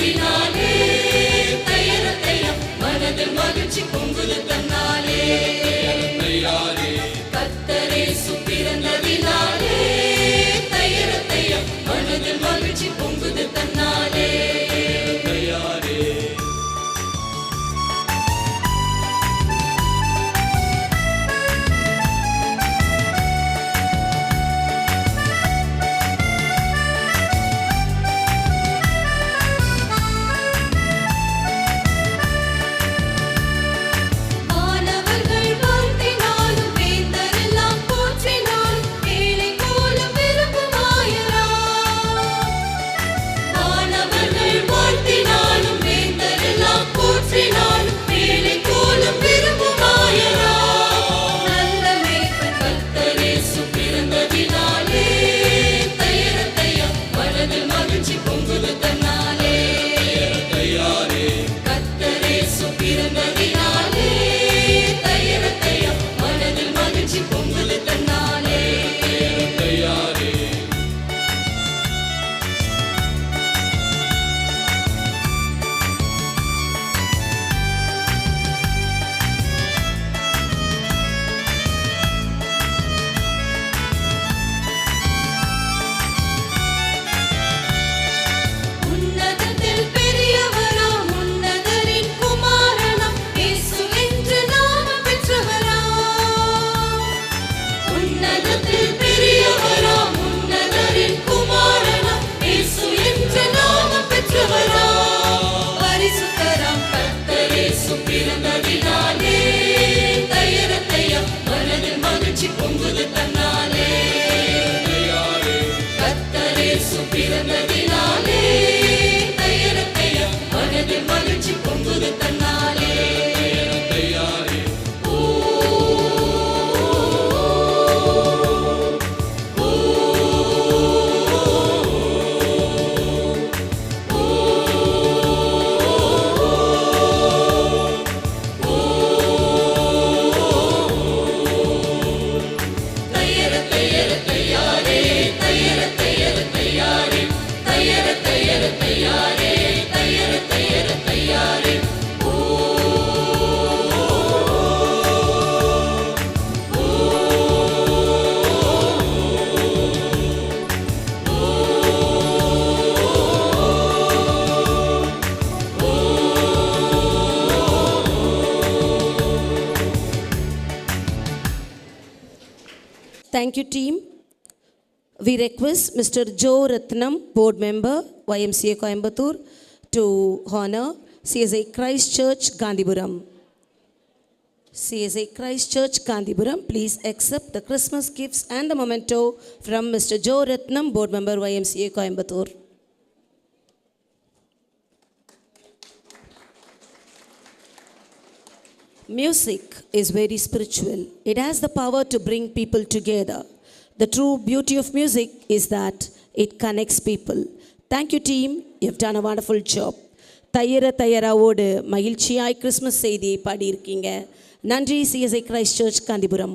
பிறந்ததினாலே தையர தையா மனதில் மகிழ்ச்சி பொங்குது தன்னாலே கர்த்தரேசு பிறந்ததினாலே தையர தையா மனதில் மகிழ்ச்சி பொங்குது தன்னாலே Thank you, team. We request Mr. Joe Ratnam, board member, YMCA Coimbatore, to honor CSI Christ Church, Gandhipuram. CSI Christ Church, Gandhipuram, please accept the Christmas gifts and the memento from Mr. Joe Ratnam, board member, YMCA Coimbatore. Music is very spiritual. It has the power to bring people together. The true beauty of music is that it connects people. Thank you, team. You've done a wonderful job. தையர தையராவோடு மகிழ்ச்சியாய் Christmas செய்தியை பாடியிருக்கீங்க. நன்றி CSI Christ Church, Gandhipuram.